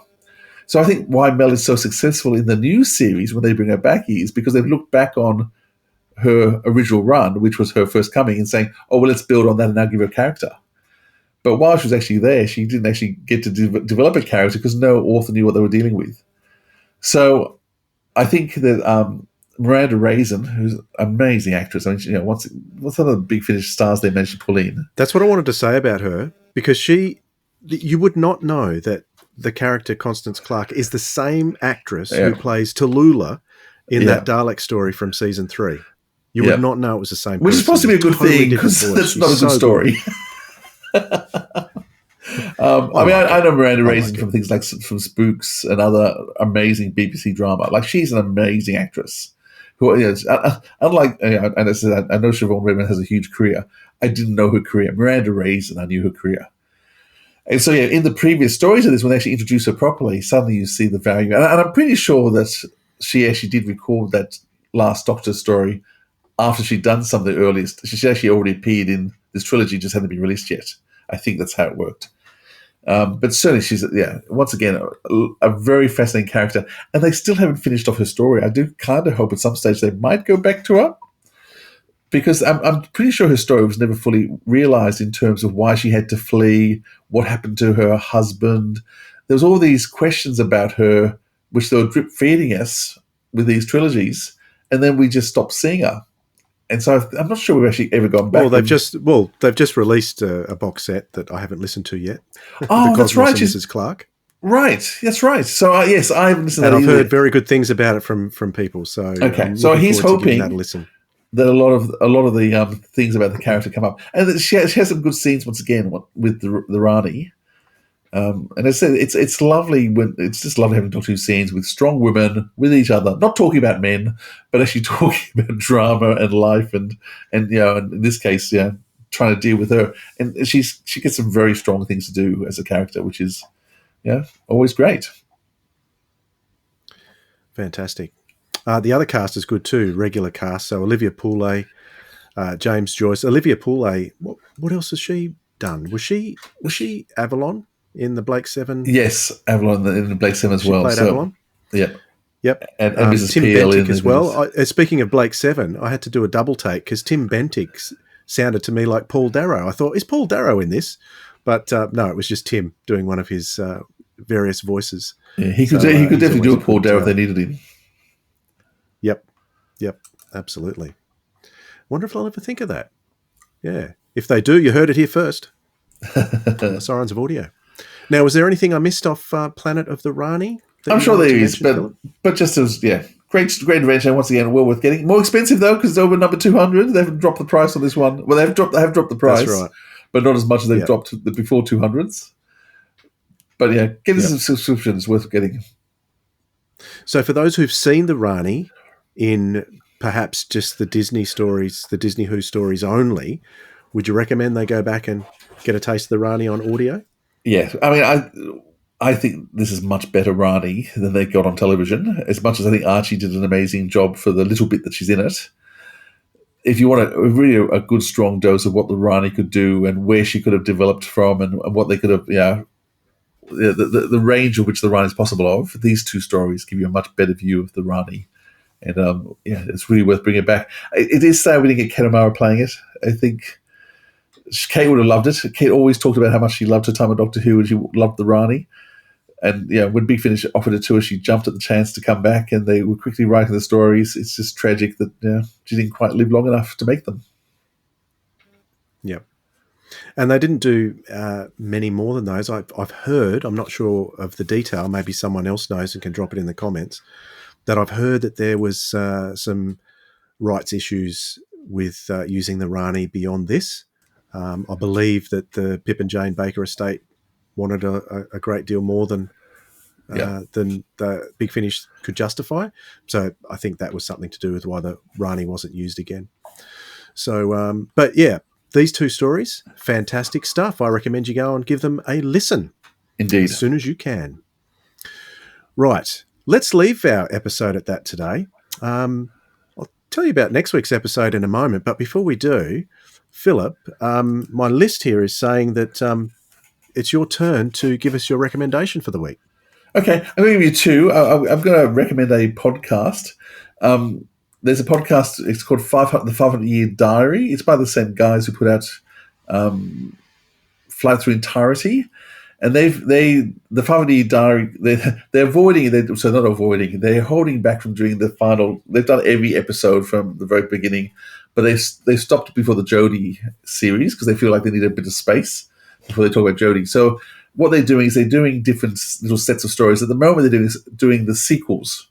So I think why Mel is so successful in the new series when they bring her back is because they've looked back on her original run, which was her first coming, and saying, oh, well, let's build on that and now give her a character. But while she was actually there, she didn't actually get to develop a character because no author knew what they were dealing with. So I think that Miranda Rae, who's an amazing actress, I mean, what's one of the Big Finish stars they managed to pull in? That's what I wanted to say about her, because you would not know that the character Constance Clarke is the same actress who plays Tallulah in that Dalek story from season 3. You would not know it was the same person. Which is supposed to be a good thing, because that's not a good story. I know Miranda Rae from things like from Spooks and other amazing BBC drama. Like, she's an amazing actress. Who, unlike, and I said, I know Siobhan Redmond has a huge career. I didn't know her career. Miranda Rae, and I knew her career. And so, in the previous stories of this, when they actually introduce her properly, suddenly you see the value. And I'm pretty sure that she actually did record that last Doctor story after she'd done some of the earliest. She actually already appeared in this trilogy, just hadn't been released yet. I think that's how it worked. But certainly she's, once again, a very fascinating character. And they still haven't finished off her story. I do kind of hope at some stage they might go back to her, because I'm pretty sure her story was never fully realized in terms of why she had to flee, what happened to her husband. There was all these questions about her, which they were drip feeding us with these trilogies, and then we just stopped seeing her. And so I'm not sure we've actually ever gone back. Well, they've just released a box set that I haven't listened to yet. Oh, that's right. Mrs. Clarke. Right, that's right. So yes, I haven't listened to that and I've either. heard very good things about it from people. So okay, so he's hoping that a listen. That a lot of the things about the character come up, and that she has some good scenes once again with the Rani. And as I said, it's lovely it's just lovely having Doctor Who scenes with strong women with each other, not talking about men, but actually talking about drama and life, and and in this case, trying to deal with her. And she gets some very strong things to do as a character, which is always great. Fantastic. The other cast is good too, regular cast. So Olivia Pulle, James Joyce. Olivia Pulle, what else has she done? Was she Avalon in the Blake 7? Yes, Avalon in the Blake 7 as well. She played Avalon? Yep. Yep. And Mrs. Tim Peel Bentinck as well. Speaking of Blake 7, I had to do a double take because Tim Bentinck sounded to me like Paul Darrow. I thought, is Paul Darrow in this? But no, it was just Tim doing one of his various voices. Yeah, he could definitely do a Paul Darrow if they needed him. Yep, absolutely. Wonder if I'll ever think of that. Yeah. If they do, you heard it here first. Sirens of Audio. Now, was there anything I missed off Planet of the Rani? I'm sure there is, but just as, great adventure, once again, well worth getting. More expensive, though, because it's over number 200. They haven't dropped the price on this one. Well, they have dropped the price. That's right. But not as much as they've dropped the before 200s. But getting some subscriptions worth getting. So for those who've seen the Rani in perhaps just the Disney stories, the Disney Who stories only, would you recommend they go back and get a taste of the Rani on audio? Yeah. I mean, I think this is much better Rani than they got on television, as much as I think Archie did an amazing job for the little bit that she's in it. If you want really a good, strong dose of what the Rani could do and where she could have developed from and what they could have, the range of which the Rani is possible of, these two stories give you a much better view of the Rani. And, it's really worth bringing it back. It is sad we didn't get Ken O'Mara playing it. I think Kate would have loved it. Kate always talked about how much she loved her time on Doctor Who and she loved the Rani. And when Big Finish offered it to her, she jumped at the chance to come back, and they were quickly writing the stories. It's just tragic that she didn't quite live long enough to make them. Yep. And they didn't do many more than those. I've heard, I'm not sure of the detail, maybe someone else knows and can drop it in the comments, that I've heard that there was some rights issues with using the Rani beyond this. I believe that the Pip and Jane Baker estate wanted a great deal more than the Big Finish could justify. So I think that was something to do with why the Rani wasn't used again. So, but yeah, these two stories, fantastic stuff. I recommend you go and give them a listen. Indeed. As soon as you can. Right. Let's leave our episode at that today. I'll tell you about next week's episode in a moment. But before we do, Philip, my list here is saying that it's your turn to give us your recommendation for the week. Okay, I'm going to give you two. I'm going to recommend a podcast. There's a podcast. It's called The 500 Year Diary. It's by the same guys who put out Flight Through Entirety, and the 500 Year Diary. They're avoiding. Not avoiding. They're holding back from doing the final. They've done every episode from the very beginning, but they stopped before the Jodie series because they feel like they need a bit of space before they talk about Jodie. So what they're doing is they're doing different little sets of stories. At the moment, they're doing the sequels.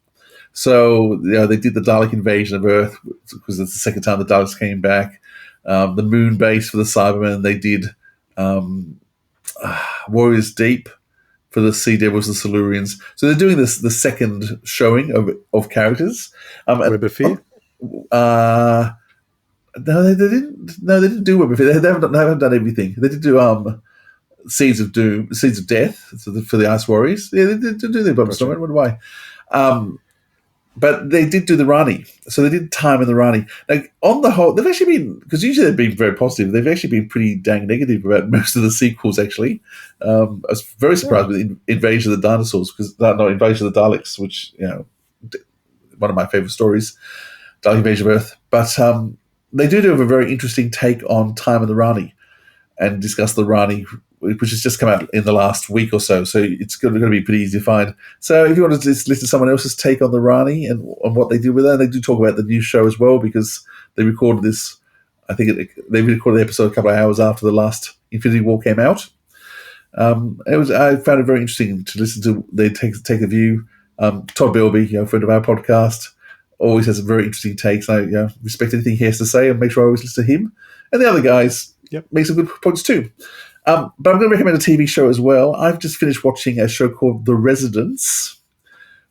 So they did the Dalek invasion of Earth because it's the second time the Daleks came back. The moon base for the Cybermen. They did Warriors Deep for the Sea Devils, the Silurians. So they're doing the second showing of characters. Web of Fear? No, they didn't. No, they didn't do Web of Fear. They haven't done everything. They did do Seeds of Doom, Seeds of Death for the Ice Warriors. Yeah, they did do the Bottom Storm. I wonder why. But they did do the Rani. So they did Time in the Rani. Now, on the whole, they've actually been, because usually they've been very positive, they've actually been pretty dang negative about most of the sequels, actually. I was very surprised with Invasion of the Dinosaurs, Invasion of the Daleks, which, one of my favourite stories, Dalek Invasion of Earth. But they do have a very interesting take on Time in the Rani and discuss the Rani, which has just come out in the last week or so. So it's going to be pretty easy to find. So if you want to just listen to someone else's take on the Rani and on what they do with her, they do talk about the new show as well because they recorded this. I think they recorded the episode a couple of hours after the last Infinity War came out. I found it very interesting to listen to. They take a view. Todd Bilby, friend of our podcast, always has a very interesting takes. I respect anything he has to say and make sure I always listen to him. And the other guys make some good points too. But I'm going to recommend a TV show as well. I've just finished watching a show called The Residence,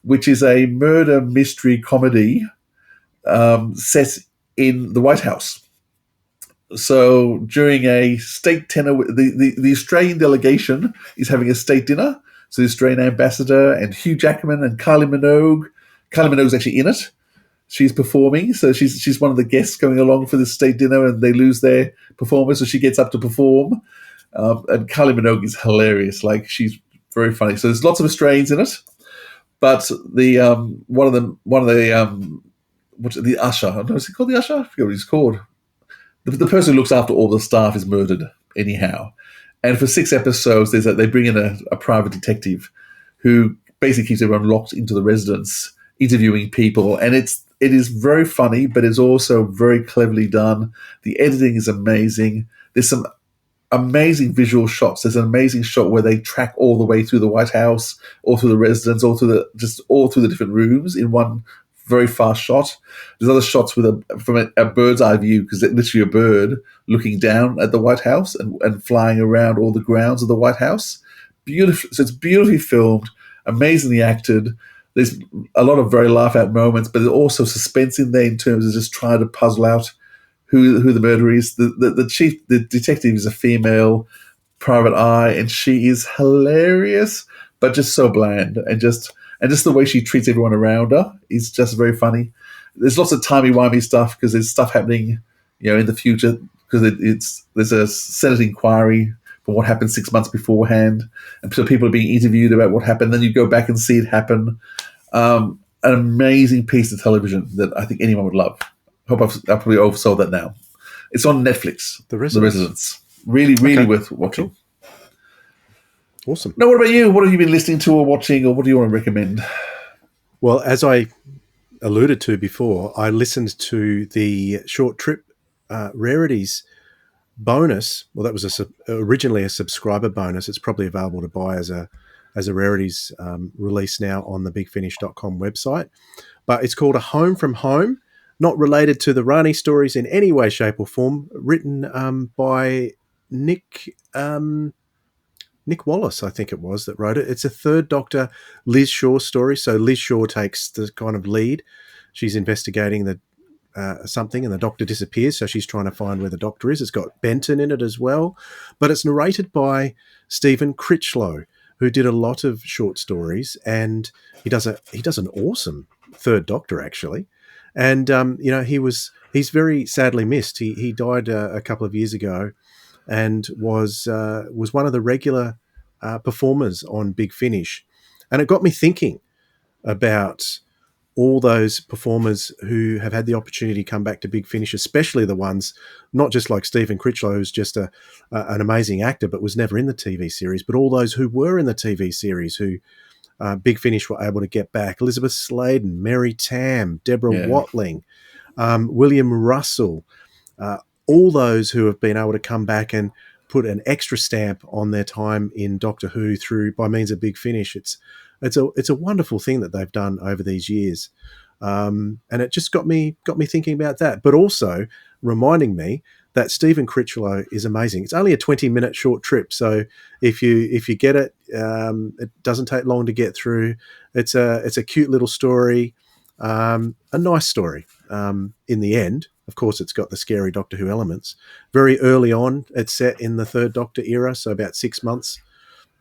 which is a murder mystery comedy set in the White House. So during a state dinner, the Australian delegation is having a state dinner. So the Australian ambassador and Hugh Jackman and Kylie Minogue. Kylie Minogue's actually in it. She's performing, so she's one of the guests going along for this state dinner, and they lose their performer, so she gets up to perform. And Kylie Minogue is hilarious. Like, she's very funny. So there's lots of Australians in it, but the usher. I don't know, is he called the usher? I forget what he's called. The person who looks after all the staff is murdered anyhow. And for 6 episodes, they bring in a private detective who basically keeps everyone locked into the residence, interviewing people. And it is very funny, but it's also very cleverly done. The editing is amazing. There's some amazing visual shots. There's an amazing shot where they track all the way through the White House, all through the residence, all through the different rooms in one very fast shot. There's other shots from a bird's eye view, because it's literally a bird looking down at the White House and flying around all the grounds of the White House. Beautiful. So it's beautifully filmed, amazingly acted. There's a lot of very laugh-out moments, but there's also suspense in there in terms of just trying to puzzle out who the murderer is. The detective is a female private eye, and she is hilarious, but just so bland, and just the way she treats everyone around her is just very funny. There's lots of timey-wimey stuff because there's stuff happening, in the future, because there's a Senate inquiry for what happened 6 months beforehand, and so people are being interviewed about what happened. Then you go back and see it happen. An amazing piece of television that I think anyone would love. I hope I've probably oversold that now. It's on Netflix. The Residence. Really, really worth watching. Awesome. Now, what about you? What have you been listening to or watching, or what do you want to recommend? Well, as I alluded to before, I listened to the Short Trip Rarities bonus. Well, that was originally a subscriber bonus. It's probably available to buy as a Rarities release now on the bigfinish.com website. But it's called A Home from Home, not related to the Rani stories in any way, shape or form, written by Nick Wallace, I think it was, that wrote it. It's a Third Doctor Liz Shaw story. So Liz Shaw takes the kind of lead. She's investigating something, and the Doctor disappears, so she's trying to find where the Doctor is. It's got Benton in it as well, but it's narrated by Stephen Critchlow, who did a lot of short stories, and he does an awesome Third Doctor, actually. And he's very sadly missed. He died a couple of years ago, and was one of the regular performers on Big Finish. And it got me thinking about all those performers who have had the opportunity to come back to Big Finish, especially the ones, not just like Stephen Critchlow, who's just an amazing actor but was never in the TV series, but all those who were in the TV series who Big Finish were able to get back. Elizabeth Sladen, Mary Tam, Deborah Watling, William Russell, all those who have been able to come back and put an extra stamp on their time in Doctor Who through by means of Big Finish. It's a wonderful thing that they've done over these years, and it just got me thinking about that. But also reminding me that Stephen Critchlow is amazing. It's only a 20-minute short trip, so if you get it, it doesn't take long to get through. It's a cute little story, a nice story. In the end, of course, it's got the scary Doctor Who elements. Very early on, it's set in the Third Doctor era, so about 6 months.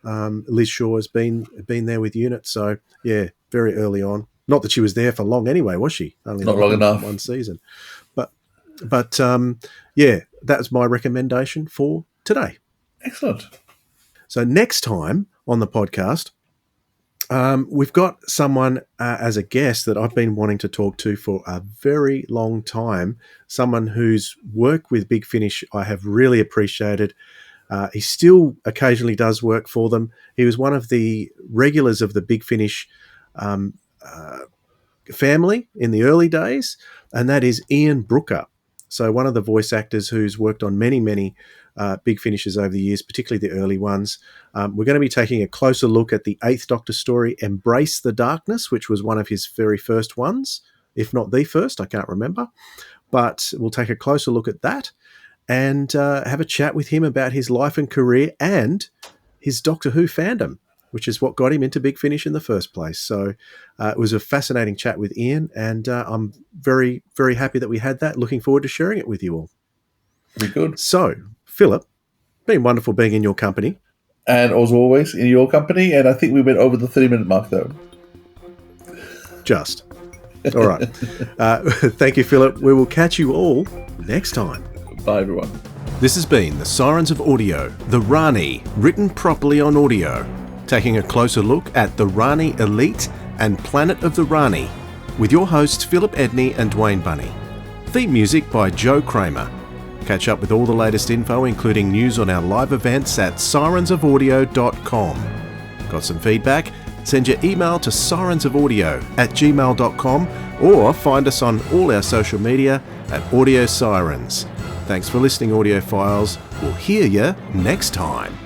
Liz Shaw has been there with Unit, so yeah, very early on. Not that she was there for long anyway, was she? Only not long enough. One season, but yeah, that's my recommendation for today. Excellent. So next time on the podcast, we've got someone as a guest that I've been wanting to talk to for a very long time. Someone whose work with Big Finish I have really appreciated. He still occasionally does work for them. He was one of the regulars of the Big Finish family in the early days, and that is Ian Brooker. So one of the voice actors who's worked on many Big Finishes over the years, particularly the early ones. We're going to be taking a closer look at the 8th Doctor story, Embrace the Darkness, which was one of his very first ones, if not the first, I can't remember. But we'll take a closer look at that and have a chat with him about his life and career and his Doctor Who fandom, which is what got him into Big Finish in the first place. So it was a fascinating chat with Ian, and I'm very, very happy that we had that. Looking forward to sharing it with you all. Very good. So, Philip, been wonderful being in your company. And as always, in your company, and I think we went over the 30-minute mark, though. Just. All right. Thank you, Philip. We will catch you all next time. Bye, everyone. This has been The Sirens of Audio, the Rani, written properly on audio, taking a closer look at the Rani Elite and Planet of the Rani, with your hosts Philip Edney and Dwayne Bunny. Theme music by Joe Kramer. Catch up with all the latest info, including news on our live events at sirensofaudio.com. Got some feedback? Send your email to sirensofaudio@gmail.com or find us on all our social media at Audio Sirens. Thanks for listening, audiophiles. We'll hear you next time.